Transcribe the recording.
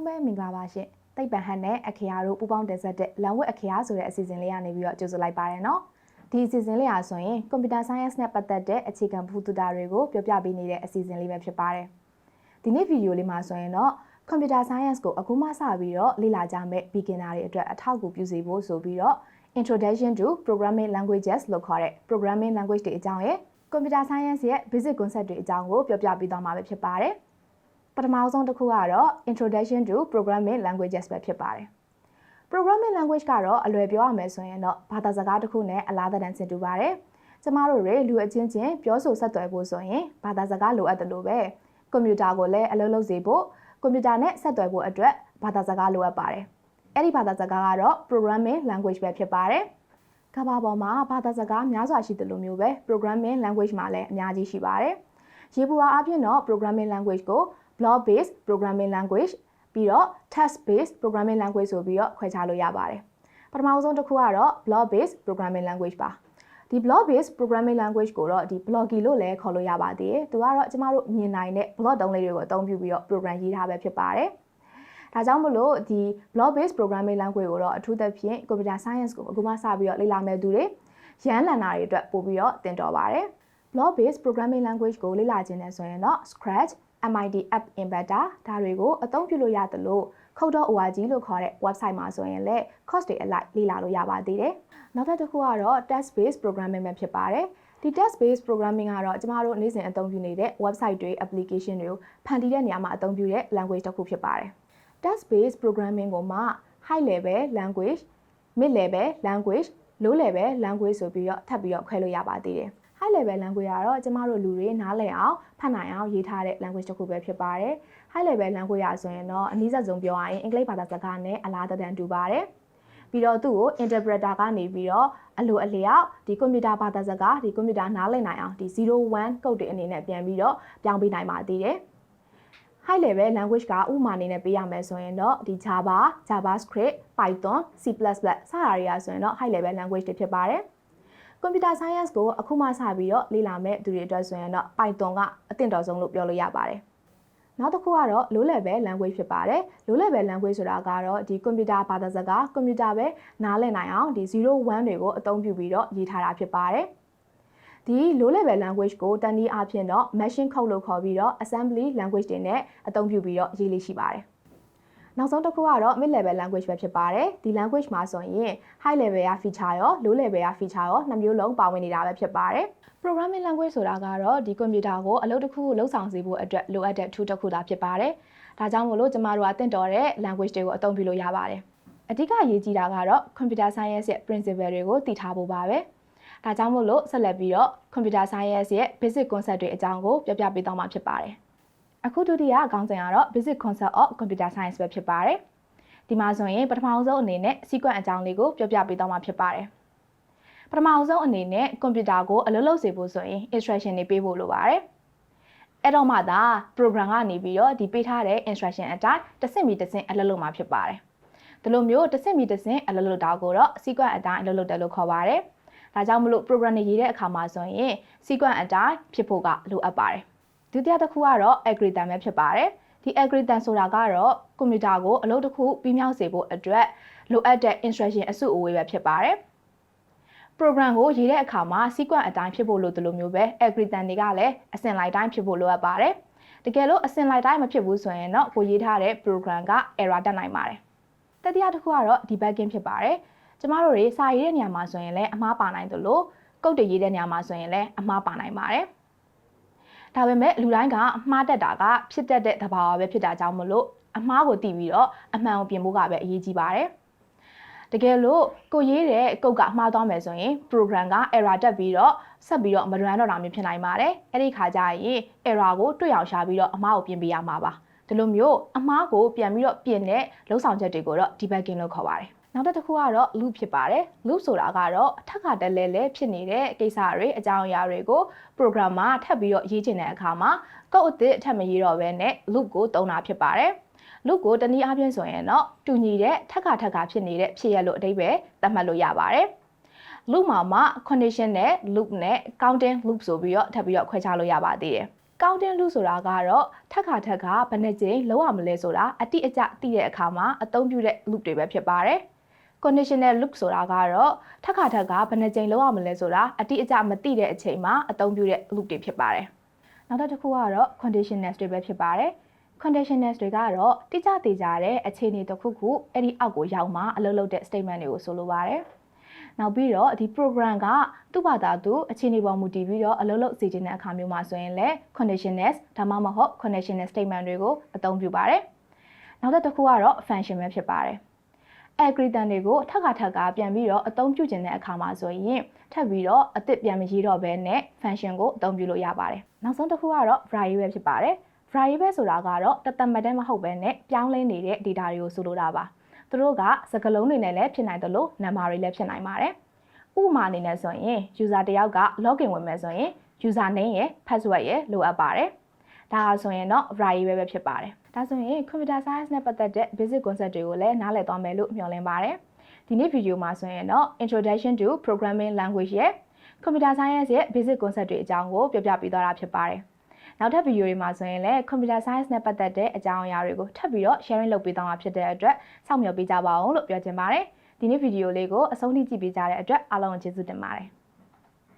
လုံးပဲမင်္ဂလာပါရှင်။သိပ္ပံဟန်နဲ့အခရာတို့ပူပေါင်းတင်ဆက်တဲ့လမ်းဝက်အခရာဆိုတဲ့အစီအစဉ်လေးကနေပြီးတော့ကြိုဆိုလိုက်ပါရနော်။ဒီအစီအစဉ်လေးအားဆိုရင် Computer Science နဲ့ပတ်သက်တဲ့အခြေခံဗဟုသုတတွေကိုပြောပြပေးနေတဲ့အစီအစဉ်လေးပဲဖြစ်ပါတယ်။ဒီနေ့ဗီဒီယိုလေးမှာဆိုရင်တော့ Computer Science ကိုအခုမှစပြီးတော့လေ့လာကြမယ့် beginner တွေအတွက်အထောက်အကူပြုစေဖို့ဆိုပြီးတော့ Introduction to Programming Languages လို့ခေါ်တဲ့ Programming Language တွေအကြောင်းရဲ့ Computer Science ရဲ့ Basic Concept တွေအကြောင်းကိုပြောပြပေးသွားမှာပဲဖြစ်ပါတယ်။ပထမဆုံးတစ်ခုကတော့ Introduction to Programming Languages ပဲဖြစ်ပါတယ်။ Programming Language ကတော့အလွယ်ပြောရမယ်ဆိုရင်တော့ဘာသာစကားတစ်ခုနဲ့အလားတန်ဆင်တူပါတယ်။ကျမတို့တွေလူအချင်းချင်းပြောဆိုဆက်သွယ်ဖို့ဆိုရင်ဘာသာစကားလိုအပ်တယ်လို့ပဲကွန်ပျူတာကိုလည်းအလုပ်လုပ်စေဖို့ကွန်ပျူတာနဲ့ဆက်သွယ်ဖို့အတွက်ဘာသာစကားလိုအပ်ပါတယ်။အဲ့ဒီဘာသာစကားကတော့ Programming Language ပဲဖြစ်ပါတယ်။ကမ္ဘာပေါ်မှာဘာသာစကားများစွာရှိတယ်လို့မျိုးပဲ Programming Language မှာလည်းအများကြီးရှိပါတယ်။ရေပူအားဖြင့်တော့ Programming Language ကိုblock based programming language ပြီးတော့ text based programming language ဆိုပြီးတော့ခွဲခြားလို့ရပါတယ်ပထမဆုံးတစ်ခုကတော့ block based programming language ပါဒီ block based programming language ကိုတော့ဒီ blocky လို့လည်းခေါ်လို့ရပါသေးတယ်သူကတော့ကျမတို့မြင်နိုင်တဲ့ block တုံးလေးတွေကိုအသုံးပြုပြီးတော့ program ရေးထားပဲဖြစ်ပါတယ်ဒါကြောင့်မလို့ဒီ block based programming language ကိုတော့အထူးသဖြင့် computer science ကိုအခုမှစပြီးတော့လေ့လာမယ့်သူတွေရန်လန်နာတွေအတွက်ပို့ပြီးတော့သင်တော်ပါတယ် block based programming language ကိုလေ့လာခြင်းနဲ့ဆိုရင်တော့ Scratch MIT App Embedder ဒါတွေကိုအသုံးပြုလို့ရတယ်လို့ code.org လို့ခေါ်တဲ့ website မှာဆိုရင်လည်း course တွေအလိုက်လေ့လာလို့ရပါသေးတယ်။နောက်တစ်ခုကတော့ text based programming ပဲဖြစ်ပါတယ်။ဒီ text based programming ကတော့ကျမတို့နေ့စဉ်အသုံးပြုနေတဲ့ website တွေ application တွေကိုဖန်တီးတဲ့နေရာမှာအသုံးပြုတဲ့ language တစ်ခုဖြစ်ပါတယ်။ text based programming ကိုမှ high level language, mid level language, low level language ဆိုပြီးတော့ထပ်ပြီးတော့ခွဲလို့ရပါသေးတယ်။ high level language ကတော့ကျမတို့လူတွေနားလည်အောင်ဖတ်နိုင်အောင်ရေးထားတဲ့ language တစ်ခုပဲဖြစ်ပါတယ်။ high level language ရဆိုရင်တော့အနည်းဆုံးပြောရရင်အင်္ဂလိပ်ဘာသာစကားနဲ့အလားတန်တူပါတယ်။ပြီးတော့သူ့ကို interpreter ကနေပြီးတော့အလိုအလျောက်ဒီကွန်ပျူတာဘာသာစကားဒီကွန်ပျူတာနားလည်နိုင်အောင်ဒီ01 code တွေအနေနဲ့ပြန်ပြီးတော့ပြောင်းပေးနိုင်ပါသေးတယ်။ high level language ကဥပမာအနေနဲ့ပေးရမယ်ဆိုရင်တော့ဒီ Java, JavaScript, Python, C++ စတာတွေကဆိုရင်တော့ high level language တွေဖြစ်ပါတယ်။ Computer Science ကိုအခုမှစပြီးတော့လေ့လာမဲ့သူတွေအတွက်ဆိုရင်တော့ Python ကအသင့်တော်ဆုံးလို့ပြောလို့ရပါတယ်။နောက်တစ်ခုကတော့ low level language ဖြစ်ပါတယ်။ low level language ဆိုတာကတော့ဒီ computer ဘာသာစကား computer ပဲနားလည်နိုင်အောင်ဒီ01တွေကိုအသုံးပြုပြီးတော့ရေးထားတာဖြစ်ပါတယ်။ဒီ low level language ကိုတနည်းအားဖြင့်တော့ machine code လို့ခေါ်ပြီးတော့ assembly language တွေနဲ့အသုံးပြုပြီးတော့ရေးလေးရှိပါတယ်။နောက်ဆုံးတစ်ခုကတော့ mid level language ပဲဖြစ်ပါတယ်ဒီ language မှာဆိုရင် high level ရ feature ရော low level ရ feature ရောနှစ်မျိုးလုံးပါဝင်နေတာပဲဖြစ်ပါတယ် programming language ဆိုတာကတော့ဒီ computer ကိုအလုပ်တစ်ခုလုပ်ဆောင်စေဖို့အတွက်လိုအပ်တဲ့ tool တစ်ခုသာဖြစ်ပါတယ်ဒါကြောင့်မို့လို့ကျမတို့ကသင့်တော်တဲ့ language တွေကိုအသုံးပြုလို့ရပါတယ်အဓိကအရေးကြီးတာကတော့ computer science ရဲ့ principle တွေကိုသိထားဖို့ပါပဲဒါကြောင့်မို့လို့ဆက်လက်ပြီးတော့ computer science ရဲ့ basic concept တွေအကြောင်းကိုပြောပြပေးသွားမှာဖြစ်ပါတယ်အခုဒုတိယခေါင်းစဉ်ကတော့ basic concept of computer science ပဲဖြစ်ပါတယ်ဒီမှာဆိုရင်ပထမဆုံးအနေနဲ့ sequence အကြောင်းလေးကိုပြောပြပေးသွားမှာဖြစ်ပါတယ်ပထမဆုံးအနေနဲ့ကွန်ပျူတာကိုအလုပ်လုပ်စေဖို့ဆိုရင် instruction တွေပေးဖို့လိုပါတယ်အဲ့တော့မှသာ program ကနေပြီးတော့ဒီပေးထားတဲ့ instruction အတိုင်းတစ်ဆင့်ပြီးတစ်ဆင့်အလုပ်လုပ်မှာဖြစ်ပါတယ်ဒီလိုမျိုးတစ်ဆင့်ပြီးတစ်ဆင့်အလုပ်လုပ်တာကိုတော့ sequence အတိုင်းအလုပ်လုပ်တယ်လို့ခေါ်ပါတယ်ဒါကြောင့်မလို့ program တွေရေးတဲ့အခါမှာဆိုရင် sequence အတိုင်းဖြစ်ဖို့ကလိုအပ်ပါတယ်ဒုတိယတစ်ခုကတော့ algorithm ပဲဖြစ်ပါတယ်ဒီ algorithm ဆိုတာကတော့ကွန်ပျူတာကိုအလုပ်တစ်ခုပြီးမြောက်စေဖို့အတွက်လိုအပ်တဲ့ instruction အစုအဝေးပဲဖြစ်ပါတယ် program ကိုရေးတဲ့အခါမှာ sequence အတိုင်းဖြစ်ဖို့လိုတယ်လို့မျိုးပဲ algorithm တွေကလည်းအစဉ်လိုက်တိုင်းဖြစ်ဖို့လိုအပ်ပါတယ်တကယ်လို့အစဉ်လိုက်တိုင်းမဖြစ်ဘူးဆိုရင်တော့ကိုရေးထားတဲ့ program က error တက်နိုင်ပါတယ်တတိယတစ်ခုကတော့ debugging ဖြစ်ပါတယ်ကျမတို့တွေစာရေးတဲ့နေရာမှာဆိုရင်လည်းအမှားပါနိုင်သလိုကုတ်တွေရေးတဲ့နေရာမှာဆိုရင်လည်းအမှားပါနိုင်ပါတယ်ဒါပေမဲ့လူတိုင်းကအမှားတက်တာကဖြစ်တတ်တဲ့သဘာဝပဲဖြစ်တာကြောင့်မလို့အမှားကိုသိပြီးတော့အမှန်ကိုပြင်ဖို့ကပဲအရေးကြီးပါတယ်တကယ်လို့ကိုရေးတဲ့ကုတ်ကအမှားသွားမယ်ဆိုရင် program က error တက်ပြီးတော့ဆက်ပြီးတော့မ run တော့တာမျိုးဖြစ်နိုင်ပါတယ်အဲ့ဒီခါကျရင် error ကိုတွေ့အောင်ရှာပြီးတော့အမှားကိုပြင်ပေးရမှာပါဒီလိုမျိုးအမှားကိုပြန်ပြီးတော့ပြင်တဲ့လုပ်ဆောင်ချက်တွေကိုတော့ debugging လို့ခေါ်ပါတယ်နောက်တစ်ခုကတော့ loop ဖြစ်ပါတယ် loop ဆိုတာကတော့အထက်ကတက်လဲလဲဖြစ်နေတဲ့ကိစ္စတွေအကြောင်းအရာတွေကို program မှာထပ်ပြီးတော့ရေးချင်တဲ့အခါမှာ code အသစ်ထပ်မရေးတော့ဘဲနဲ့ loop ကိုသုံးတာဖြစ်ပါတယ် loop ကိုတနည်းအားဖြင့်ဆိုရင်တော့တူညီတဲ့ထက်ကဖြစ်နေတဲ့ဖြစ်ရလို့အဓိပ္ပာယ်သတ်မှတ်လို့ရပါတယ် loop မှာ condition နဲ့ loop နဲ့ counting loop ဆိုပြီးတော့ထပ်ပြီးတော့ခွဲခြားလို့ရပါသေးတယ် counting လို့ဆိုတာကတော့ထပ်ခါထပ်ခါဘယ်နှကြိမ်လောက်ရမလဲဆိုတာအတိအကျသိတဲ့အခါမှာအသုံးပြုတဲ့ loop တွေပဲဖြစ်ပါတယ် conditional loop ဆိုတာကတော့ထပ်ခါထပ်ခါဘယ်နှကြိမ်လောက်ရမလဲဆိုတာအတိအကျမသိတဲ့အချိန်မှာအသုံးပြုတဲ့ loop တွေဖြစ်ပါတယ်နောက်တစ်ခုကတော့ conditionals တွေပဲဖြစ်ပါတယ် conditionals တွေကတော့တိကျသေးကြတဲ့အခြေအနေတစ်ခုခုအဲ့ဒီအောက်ကိုရောက်မှအလုပ်လုပ်တဲ့ statement တွေကိုဆိုလိုပါတယ်နောက်ပြီးတော့ဒီ program ကသူ့ဘာသာသူအခြေအနေပေါ်မူတည်ပြီးတော့အလုပ်လုပ်စီခြင်းတဲ့အခါမျိုးမှာဆိုရင်လည်း conditionals ဒါမှမဟုတ် conditional statement တွေကိုအသုံးပြုပါတယ်နောက်တစ်ခုကတော့ function ပဲဖြစ်ပါတယ်algorithm တွေကိုထပ်ခါထပ်ခါပြန်ပြီးတော့အသုံးပြုခြင်းတဲ့အခါမှာဆိုရင်ထပ်ပြီးတော့အသစ်ပြန်မရေးတော့ဘဲနဲ့ function ကိုအသုံးပြုလို့ရပါတယ်နောက်ဆုံးတစ်ခုကတော့ variable ဖြစ်ပါတယ် variable ဆိုတာကတော့တသက်မတည်းမဟုတ်ဘဲနဲ့ပြောင်းလဲနေတဲ့ data တွေကိုဆိုလိုတာပါသူတို့ကစကားလုံးတွေနဲ့လည်းဖြစ်နိုင်တယ်လို့ number တွေလည်းဖြစ်နိုင်ပါတယ်ဥပမာအနေနဲ့ဆိုရင် user တယောက်က login ဝင်မယ်ဆိုရင် user name ရယ် password ရယ်လိုအပ်ပါတယ်ဒါဆိုရင်တော့ variable ပဲဖြစ်ပါတယ်ဒါဆိုရင် computer science နဲ့ပတ်သက်တဲ့ basic concept တွေကိုလည်းနားလည်သွားမယ်လို့မျှော်လင့်ပါတယ်ဒီနေ့ဗီဒီယိုမှာဆိုရင်တော့ introduction to programming language ရဲ့ computer science ရဲ့ basic concept တွေအကြောင်းကိုပြောပြပေးသွားတာဖြစ်ပါတယ်နောက်ထပ်ဗီဒီယိုတွေမှာဆိုရင်လည်း computer science နဲ့ပတ်သက်တဲ့အကြောင်းအရာတွေကိုထပ်ပြီးတော့ sharing လုပ်ပေးသွားမှာဖြစ်တဲ့အတွက်စောင့်မျှော်ပေးကြပါဦးလို့ပြောချင်ပါတယ်ဒီနေ့ဗီဒီယိုလေးကိုအဆုံးထိကြည့်ပေးကြတဲ့အတွက်အားလုံးကိုကျေးဇူးတင်ပါတယ်